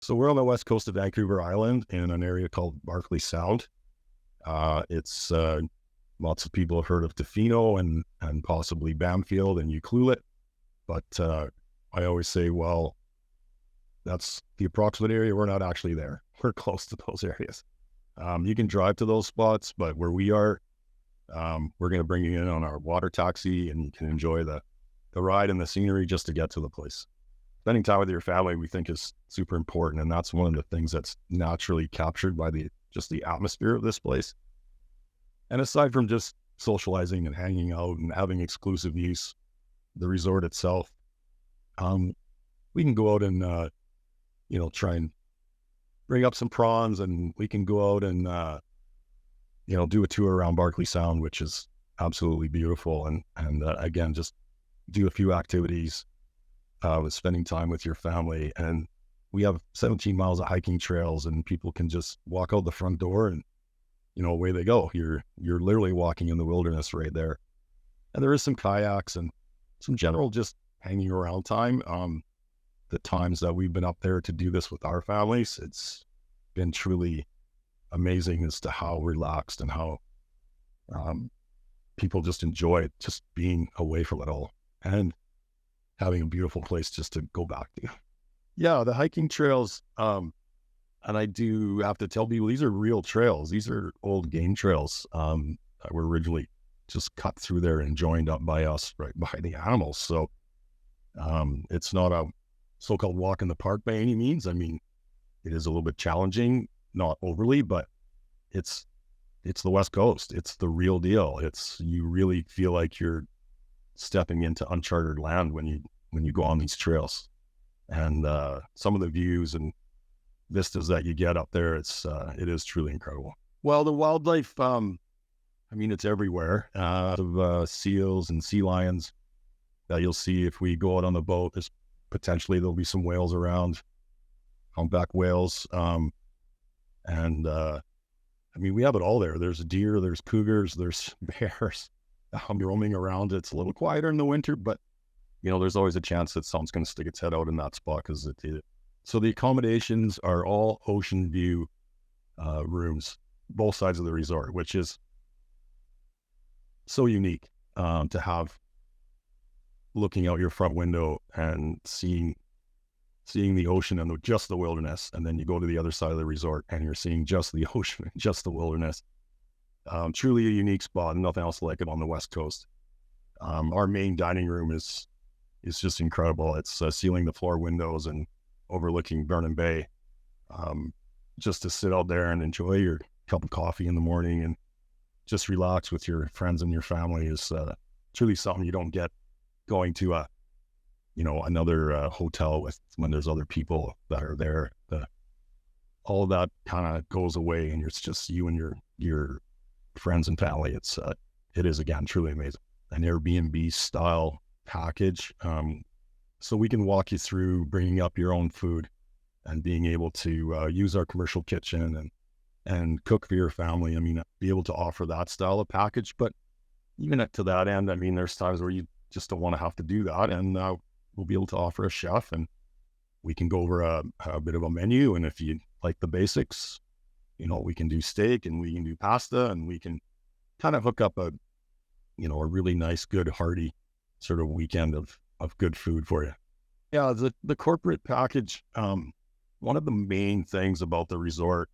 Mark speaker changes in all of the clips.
Speaker 1: So we're on the west coast of Vancouver Island in an area called Barkley Sound. It's lots of people have heard of Tofino and possibly Bamfield and Ucluelet, but I always say, well, that's the approximate area. We're not actually there. We're close to those areas. You can drive to those spots, but where we are, we're going to bring you in on our water taxi, and you can enjoy the ride and the scenery just to get to the place. Spending time with your family, we think, is super important, and that's one of the things that's naturally captured by the atmosphere of this place. And aside from just socializing and hanging out and having exclusive use, the resort itself, we can go out and try and bring up some prawns, and we can go out and do a tour around Barkley Sound, which is absolutely beautiful, and again, just do a few activities with spending time with your family. And we have 17 miles of hiking trails, and people can just walk out the front door and, away they go. You're literally walking in the wilderness right there. And there is some kayaks and some general just hanging around time. The times that we've been up there to do this with our families, it's been truly amazing as to how relaxed and how people just enjoy just being away from it all and having a beautiful place just to go back to. Yeah, the hiking trails, and I do have to tell people, these are real trails. These are old game trails that were originally just cut through there and joined up by us, right by the animals. So it's not a so-called walk in the park by any means. I mean, it is a little bit challenging, not overly, but it's the West Coast. It's the real deal. You really feel like you're stepping into uncharted land when you go on these trails. And some of the views and vistas that you get up there, it is truly incredible. Well, the wildlife, it's everywhere. Seals and sea lions that you'll see if we go out on the boat. There'll be some whales around, humpback whales. We have it all there. There's deer, there's cougars, there's bears roaming around. It's a little quieter in the winter, but there's always a chance that something's going to stick its head out in that spot because it did. So the accommodations are all ocean view rooms, both sides of the resort, which is so unique to have, looking out your front window and seeing the ocean and just the wilderness. And then you go to the other side of the resort and you're seeing just the ocean and just the wilderness. Truly a unique spot, and nothing else like it on the West Coast. Our main dining room is just incredible. It's ceiling to floor windows and overlooking Vernon Bay. Just to sit out there and enjoy your cup of coffee in the morning and just relax with your friends and your family is truly something you don't get going to another hotel when there's other people that are there. All of that kind of goes away, and it's just you and your friends and family. It is, again, truly amazing. An Airbnb style package. So we can walk you through bringing up your own food and being able to use our commercial kitchen and cook for your family. Be able to offer that style of package. But even to that end, there's times where you just don't want to have to do that. And we'll be able to offer a chef, and we can go over a bit of a menu. And if you like the basics, we can do steak and we can do pasta, and we can kind of hook up a really nice, good, hearty sort of weekend of good food for you. Yeah, the corporate package, one of the main things about the resort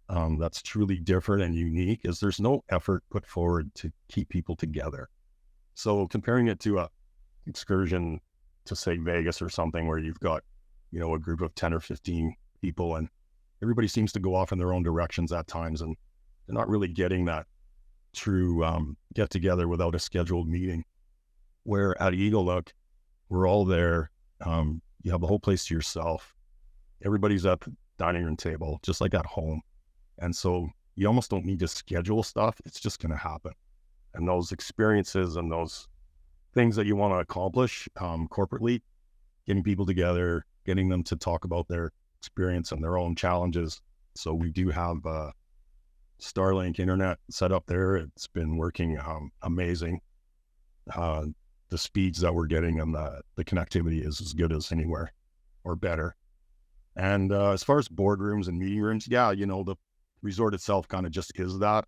Speaker 1: that's truly different and unique is there's no effort put forward to keep people together. So comparing it to a excursion to, say, Vegas or something, where you've got, a group of 10 or 15 people and everybody seems to go off in their own directions at times, and they're not really getting that true get together without a scheduled meeting. Where at Eagle Nook, we're all there. You have the whole place to yourself. Everybody's at the dining room table, just like at home. And so you almost don't need to schedule stuff. It's just going to happen. And those experiences and those things that you want to accomplish corporately, getting people together, getting them to talk about their experience and their own challenges. So we do have Starlink internet set up there. It's been working amazing. The speeds that we're getting and the connectivity is as good as anywhere or better. And as far as boardrooms and meeting rooms, yeah, the resort itself kind of just is that.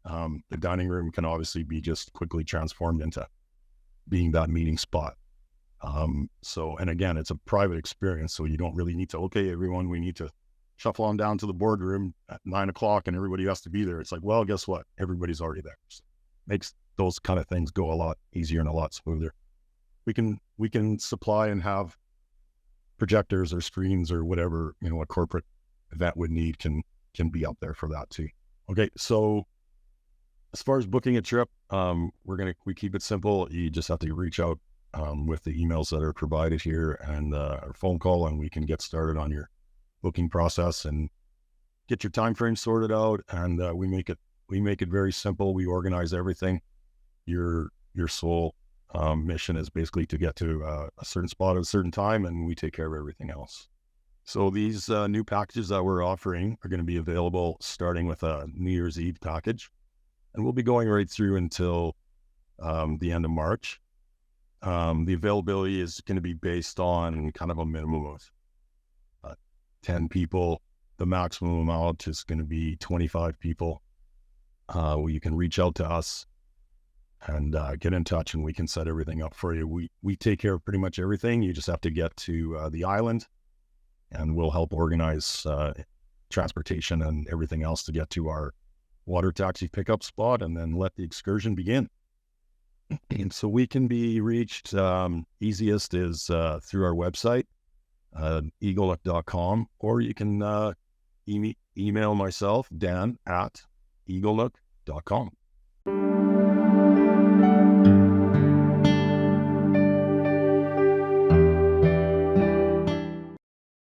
Speaker 1: The dining room can obviously be just quickly transformed into being that meeting spot. And again, it's a private experience, so you don't really need to, okay, everyone, we need to shuffle on down to the boardroom at 9 o'clock and everybody has to be there. It's like, well, guess what? Everybody's already there. So makes those kind of things go a lot easier and a lot smoother. We can supply and have projectors or screens or whatever, a corporate event would need can be up there for that too. Okay. So as far as booking a trip, we keep it simple. You just have to reach out with the emails that are provided here and our phone call, and we can get started on your booking process and get your time frame sorted out. And we make it very simple. We organize everything. Your sole mission is basically to get to a certain spot at a certain time, and we take care of everything else. So these new packages that we're offering are going to be available starting with a New Year's Eve package, and we'll be going right through until the end of March. The availability is going to be based on kind of a minimum of 10 people. The maximum amount is going to be 25 people. You can reach out to us and get in touch, and we can set everything up for you. We take care of pretty much everything. You just have to get to the island, and we'll help organize transportation and everything else to get to our water taxi pickup spot, and then let the excursion begin. And so we can be reached, easiest is through our website, eaglenook.com, or you can email myself, Dan, at eaglenook.com.